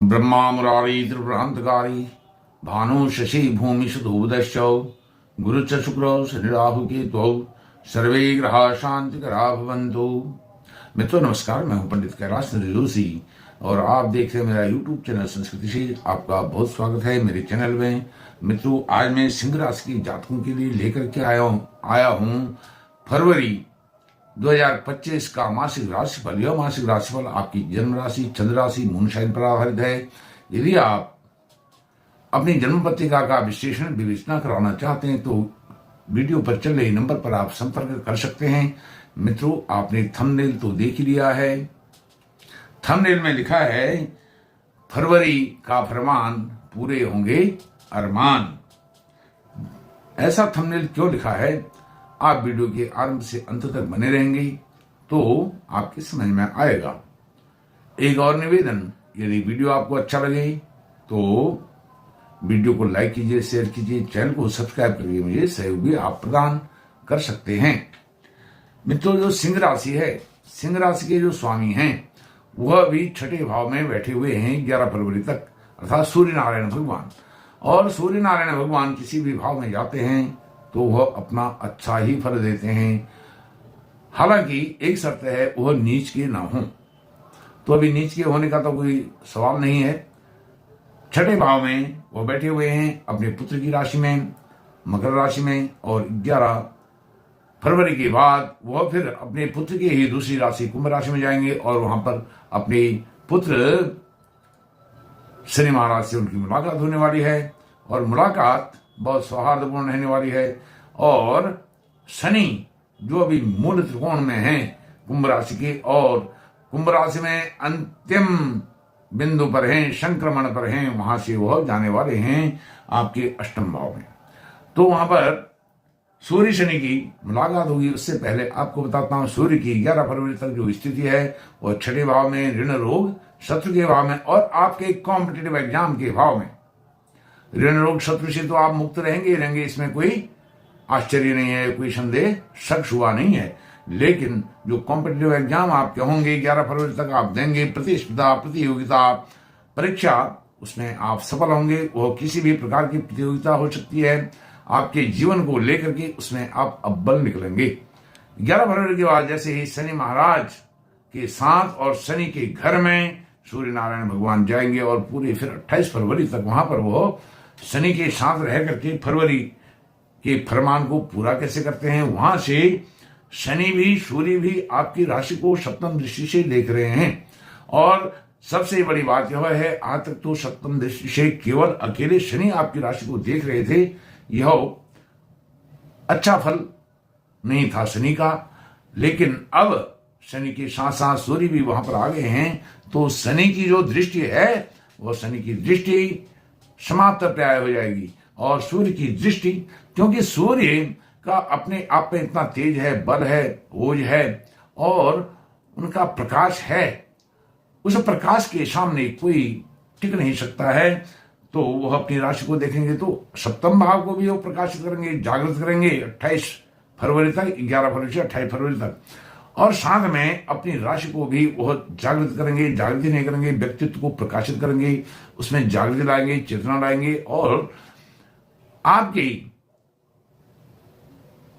ब्रह्मा मुरारी त्रिपुरांतकारी भानु शशि भूमि सुधोदश्च गुरुच शुक्र शनि राहु केतु सर्वे ग्रह शांतिकरा भवन्तु। मित्रों नमस्कार, मैं हूं पंडित कैलाश जोशी और आप देख रहे हैं मेरा यूट्यूब चैनल संस्कृति से। आपका बहुत स्वागत है मेरे चैनल में। मित्रों, आज मैं सिंह राशि के जातकों के लिए लेकर के आया हूं फरवरी 2025 का मासिक राशिफल। यह मासिक राशिफल आपकी जन्म राशि, चंद्र राशि, मून साइन पर आधारित है। यदि आप अपनी जन्म पत्रिका का विश्लेषण विवेचना कराना चाहते हैं तो वीडियो पर चल रहे नंबर पर आप संपर्क कर सकते हैं। मित्रों, आपने थंबनेल तो देख ही लिया है। थंबनेल में लिखा है फरवरी का फरमान पूरे होंगे अरमान। ऐसा थंबनेल क्यों लिखा है, आप वीडियो के आरंभ से अंत तक बने रहेंगे तो आपके समझ में आएगा। एक और निवेदन, यदि वीडियो आपको अच्छा लगे तो वीडियो को लाइक कीजिए, शेयर कीजिए, चैनल को सब्सक्राइब करके मुझे सहयोग भी आप प्रदान कर सकते हैं। मित्रों, जो सिंह राशि है, सिंह राशि के जो स्वामी हैं वह भी छठे भाव में बैठे हुए हैं 11 फरवरी तक, अर्थात सूर्य नारायण भगवान। और सूर्य नारायण भगवान किसी भी भाव में जाते हैं तो वह अपना अच्छा ही फल देते हैं। हालांकि एक शर्त है, वह नीच के ना हो। तो अभी नीच के होने का तो कोई सवाल नहीं है। छठे भाव में वह बैठे हुए हैं अपने पुत्र की राशि में, मकर राशि में, और 11 फरवरी के बाद वह फिर अपने पुत्र की ही दूसरी राशि कुंभ राशि में जाएंगे और वहां पर अपने पुत्र शनि महाराज से उनकी मुलाकात होने वाली है। और मुलाकात बहुत सौहार्दपूर्ण रहने वाली है। और शनि जो अभी मूल त्रिकोण में है कुंभ राशि के, और कुंभ राशि में अंतिम बिंदु पर हैं, संक्रमण पर हैं, वहां से वह जाने वाले हैं आपके अष्टम भाव में। तो वहां पर सूर्य शनि की मुलाकात होगी। उससे पहले आपको बताता हूं, सूर्य की 11 फरवरी तक जो स्थिति है वह छठे भाव में, ऋण रोग शत्रु के भाव में, और आपके कॉम्पिटिटिव एग्जाम के भाव में। ऋण रोग शत्रु से तो आप मुक्त रहेंगे, इसमें कोई आश्चर्य नहीं है, कोई संदेह शक शुबा नहीं है। लेकिन जो कॉम्पिटिटिव एग्जाम आपके होंगे 11 फरवरी तक आप देंगे, प्रतिस्पर्धा, प्रतियोगिता, परीक्षा, उसमें आप सफल होंगे। वह किसी भी प्रकार की प्रतियोगिता हो सकती है आपके जीवन को लेकर के, उसमें आप अव्वल निकलेंगे। 11 फरवरी के बाद जैसे ही शनि महाराज के साथ और शनि के घर में सूर्य नारायण भगवान जाएंगे और पूरे फिर 28 फरवरी तक वहां पर वो शनि के साथ रह करके फरवरी के फरमान को पूरा कैसे करते हैं। वहां से शनि भी, सूर्य भी आपकी राशि को सप्तम दृष्टि से देख रहे हैं। और सबसे बड़ी बात यह है, आज तक तो सप्तम दृष्टि से केवल अकेले शनि आपकी राशि को देख रहे थे। यह अच्छा फल नहीं था शनि का, लेकिन अब शनि के साथ साथ सूर्य भी वहां पर आ गए हैं। तो शनि की जो दृष्टि है वह शनि की दृष्टि समाप्त प्राय हो जाएगी। और सूर्य की दृष्टि, क्योंकि सूर्य का अपने आप में इतना तेज है, बल है, ओज है और उनका प्रकाश है, उस प्रकाश के सामने कोई टिक नहीं सकता है। तो वह अपनी राशि को देखेंगे तो सप्तम भाव को भी वो प्रकाशित करेंगे, जागृत करेंगे 28 फरवरी तक, 11 फरवरी से 28 फरवरी तक। और साथ में अपनी राशि को भी वह जागृत करेंगे, जागृति नहीं करेंगे, व्यक्तित्व को प्रकाशित करेंगे, उसमें जागृति लाएंगे, चेतना लाएंगे और आपके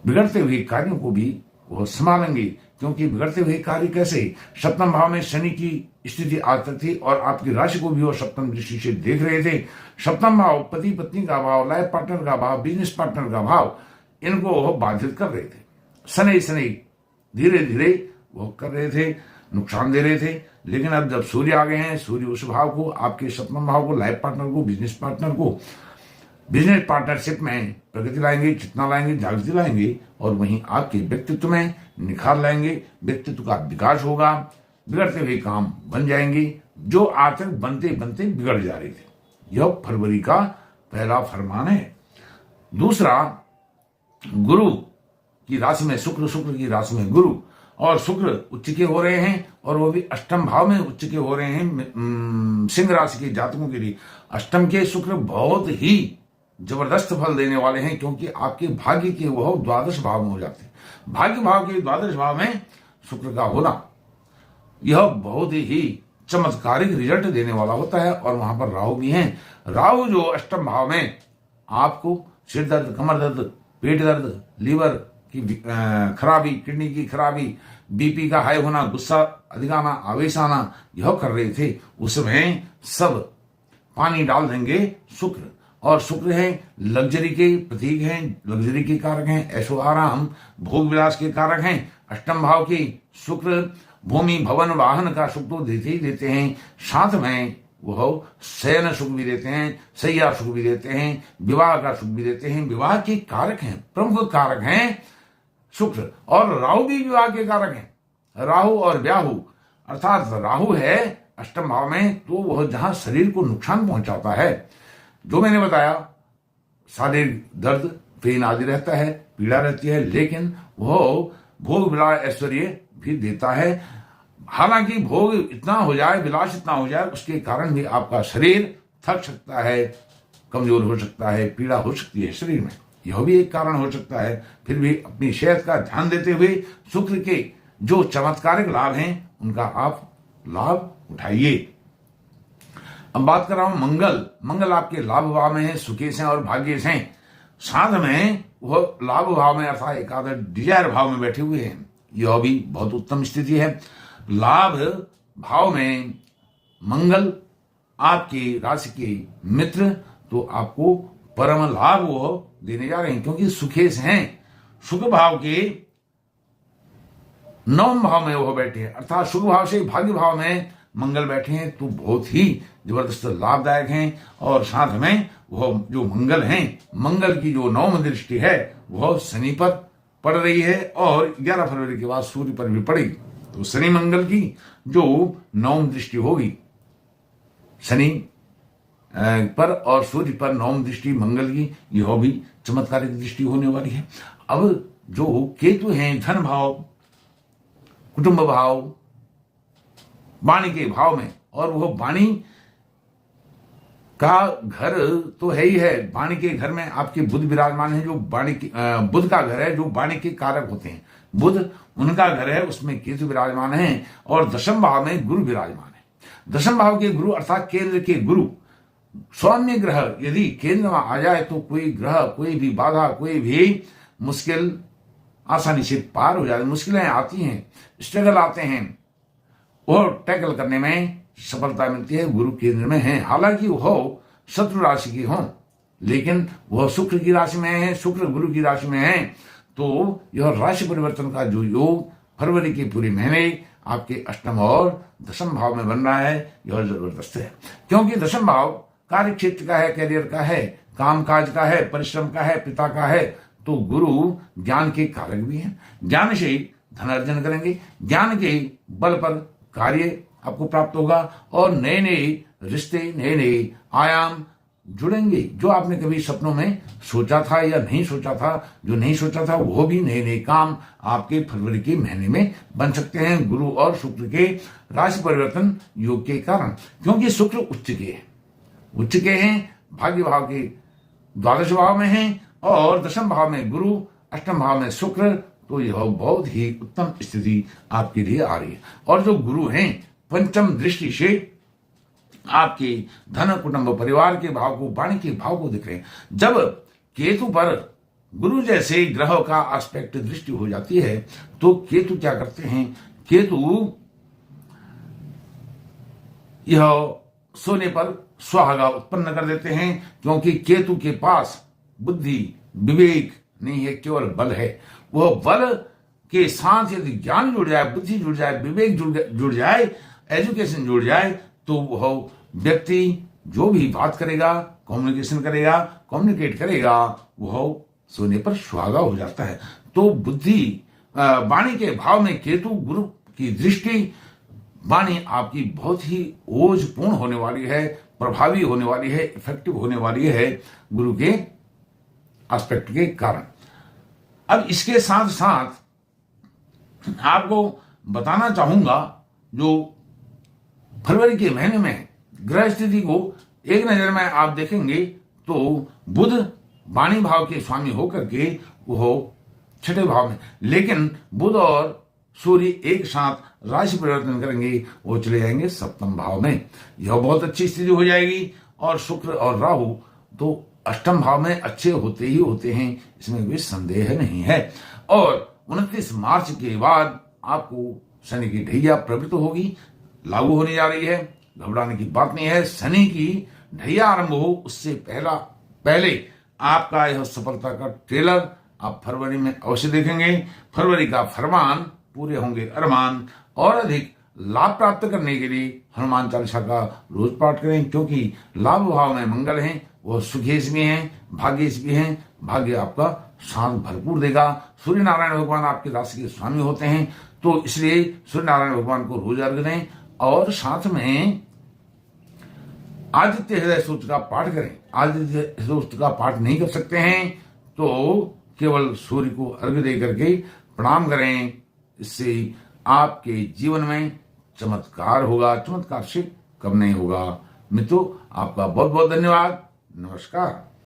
बिगड़ते हुए कार्यों को भी वह संभालेंगे। क्योंकि बिगड़ते हुए कार्य कैसे, सप्तम भाव में शनि की स्थिति आज तक थी और आपकी राशि को भी वो सप्तम दृष्टि से देख रहे थे। सप्तम भाव पति पत्नी का भाव, लाइफ पार्टनर का भाव, बिजनेस पार्टनर का भाव, इनको वह बाधित कर रहे थे। शनि धीरे धीरे वो कर रहे थे, नुकसान दे रहे थे। लेकिन अब जब सूर्य आ गए हैं, सूर्य उस भाव को, आपके सप्तम भाव को, लाइफ पार्टनर को, बिजनेस पार्टनर को, बिजनेस पार्टनरशिप में प्रगति लाएंगे, चेतना लाएंगे, जागृति लाएंगे और वहीं आपके व्यक्तित्व में निखार लाएंगे। व्यक्तित्व का विकास होगा, बिगड़ते हुए काम बन जाएंगे जो आज तक बनते बनते बिगड़ जा रहे थे। यह फरवरी का पहला फरमान है। दूसरा, गुरु की राशि में शुक्र, शुक्र की राशि में गुरु, और शुक्र उच्च के हो रहे हैं और वो भी अष्टम भाव में उच्च के हो रहे हैं सिंह राशि के जातकों के लिए। अष्टम के शुक्र बहुत ही जबरदस्त फल देने वाले हैं, क्योंकि आपके भाग्य के वह द्वादश भाव में हो जाते हैं। भाग्य भाव के द्वादश भाव में शुक्र का होना यह बहुत ही चमत्कारिक रिजल्ट देने वाला होता है। और वहां पर राहु भी हैं। राहु जो अष्टम भाव में आपको सिर दर्द, कमर दर्द, पेट दर्द, लीवर की खराबी, किडनी की खराबी, बीपी का हाई होना, गुस्सा अधिक आना, आवेश आना, यह कर रहे थे, उसमें सब पानी डाल देंगे शुक्र। और शुक्र है लग्जरी के प्रतीक हैं, लग्जरी के कारक हैं, ऐशो आराम भोग विलास के कारक हैं। अष्टम भाव की शुक्र भूमि भवन वाहन का सुख तो देते ही देते हैं, साथ में वह शयन सुख भी देते हैं, सैया सुख भी देते हैं, विवाह का सुख भी देते हैं। विवाह के कारक हैं, प्रमुख कारक हैं शुक्र। और राहु भी विवाह के कारक हैं। राहु और ब्याहु, अर्थात राहु है अष्टम भाव में, तो वह जहां शरीर को नुकसान पहुंचाता है, जो मैंने बताया शारीरिक दर्द, पेन आदि रहता है, पीड़ा रहती है, लेकिन वह भोग विलास ऐश्वर्य भी देता है। हालांकि भोग इतना हो जाए, विलास इतना हो जाए, उसके कारण भी आपका शरीर थक सकता है, कमजोर हो सकता है, पीड़ा हो सकती है शरीर में, यह भी एक कारण हो सकता है। फिर भी अपनी सेहत का ध्यान देते हुए शुक्र के जो चमत्कारिक लाभ हैं उनका आप लाभ उठाइए। अब बात कर रहा हूं मंगल। मंगल आपके लाभ भाव में है, सुकेश हैं और भाग्येश हैं। साथ में वह लाभ भाव में अर्थात एकादश डिजायर भाव में बैठे हुए हैं, यह भी बहुत उत्तम स्थिति है। लाभ भाव में मंगल आपकी राशि के मित्र, तो आपको परम लाभ वो देने जा रहे हैं, क्योंकि सुखेश हैं। सुख भाव के नवम भाव में वो बैठे हैं, अर्थात सुख भाव से भाग्य भाव में मंगल बैठे हैं, तो बहुत ही जबरदस्त लाभदायक हैं। और साथ में वह जो मंगल हैं, मंगल की जो नवम दृष्टि है वह शनि पर पड़ रही है, और 11 फरवरी के बाद सूर्य पर भी पड़ेगी। तो शनि मंगल की जो नवम दृष्टि होगी शनि पर और सूर्य पर नवम दृष्टि मंगल की, यह भी चमत्कारिक दृष्टि होने वाली है। अब जो केतु हैं धन भाव, कुटुंब भाव, वाणी के भाव में, और वह वाणी का घर तो है ही है, वाणी के घर में आपके बुध विराजमान है, जो वाणी बुध का घर है, जो वाणी के कारक होते हैं, बुध उनका घर है, उसमें केतु विराजमान है। और दशम भाव में गुरु विराजमान है। दशम भाव के गुरु अर्थात केंद्र के गुरु, सौम्य ग्रह यदि केंद्र में आ जाए तो कोई ग्रह, कोई भी बाधा, कोई भी मुश्किल आसानी से पार हो जाती, मुश्किलें आती हैं, स्ट्रगल आते हैं, और टैकल करने में सफलता मिलती है, गुरु केंद्र में है। हालांकि वह शत्रु राशि की हो, लेकिन वह शुक्र की राशि में है, शुक्र गुरु की राशि में है, तो यह राशि परिवर्तन का जो योग फरवरी के पूरे महीने आपके अष्टम और दशम भाव में बन रहा है, यह जबरदस्त है। क्योंकि दशम भाव कार्य क्षेत्र का है, कैरियर का है, काम काज का है, परिश्रम का है, पिता का है, तो गुरु ज्ञान के कारक भी हैं। ज्ञान से धन अर्जन करेंगे, ज्ञान के बल पर कार्य आपको प्राप्त होगा, और नए नए रिश्ते, नए नए आयाम जुड़ेंगे, जो आपने कभी सपनों में सोचा था या नहीं सोचा था, जो नहीं सोचा था वो भी नए नए काम आपके फरवरी के महीने में बन सकते हैं, गुरु और शुक्र के राशि परिवर्तन योग के कारण। क्योंकि शुक्र उच्च के हैं, उच्च के हैं, भाग्य भाव के द्वादश भाव में हैं, और दशम भाव में गुरु, अष्टम भाव में शुक्र, तो यह बहुत ही उत्तम स्थिति आपके लिए आ रही है। और जो गुरु हैं पंचम दृष्टि से आपके धन, कुटुंब, परिवार के भाव को, वाणी के भाव को दिख रहे हैं। जब केतु पर गुरु जैसे ग्रह का एस्पेक्ट दृष्टि हो जाती है, तो केतु क्या करते हैं, केतु यह सोने पर सुहागा उत्पन्न कर देते हैं, क्योंकि केतु के पास बुद्धि, विवेक नहीं है, केवल बल है। वह बल के साथ यदि ज्ञान जुड़ जाए, बुद्धि जुड़ जाए, विवेक जुड़ जाए, एजुकेशन जुड़ जाए, तो वह व्यक्ति जो भी बात करेगा, कम्युनिकेशन करेगा, कम्युनिकेट करेगा, वह सोने पर सुहागा हो जाता है। तो बुद्धि, वाणी के भाव में केतु गुरु की दृष्टि, वाणी आपकी बहुत ही ओजपूर्ण होने वाली है, प्रभावी होने वाली है, इफेक्टिव होने वाली है गुरु के एस्पेक्ट के कारण। अब इसके साथ साथ आपको बताना चाहूंगा, जो फरवरी के महीने में ग्रह स्थिति को एक नजर में आप देखेंगे तो बुध वाणी भाव के स्वामी होकर के वो छठे भाव में, लेकिन बुध और सूर्य एक साथ राशि परिवर्तन करेंगे, वो चले जाएंगे सप्तम भाव में। यह बहुत अच्छी स्थिति हो जाएगी। और शुक्र और राहु तो अष्टम भाव में अच्छे होते ही होते हैं, इसमें कोई संदेह नहीं है। और 29 मार्च के बाद आपको शनि की ढैया प्रवृत्त होगी, लागू होने जा रही है। घबराने की बात नहीं है। शनि की ढैया आरंभ हो उससे पहले आपका यह सफलता का ट्रेलर आप फरवरी में अवश्य देखेंगे। फरवरी का फरमान, पूरे होंगे अरमान। और अधिक लाभ प्राप्त करने के लिए हनुमान चालीसा का रोज पाठ करें, क्योंकि लाभ भाव में मंगल हैं, वो सुखेश भी हैं, भाग्येश भी हैं। भाग्य आपका साथ भरपूर देगा। सूर्य नारायण भगवान आपकी राशि के स्वामी होते हैं, तो इसलिए सूर्य नारायण भगवान को रोज अर्घ दें। और साथ में आदित्य हृदय सूत्र का पाठ करें। आदित्य सूत्र का पाठ नहीं कर सकते हैं तो केवल सूर्य को अर्घ्य दे करके प्रणाम करें। इससे आपके जीवन में चमत्कार होगा, चमत्कार से कम नहीं होगा। मित्रों, आपका बहुत बहुत धन्यवाद। नमस्कार।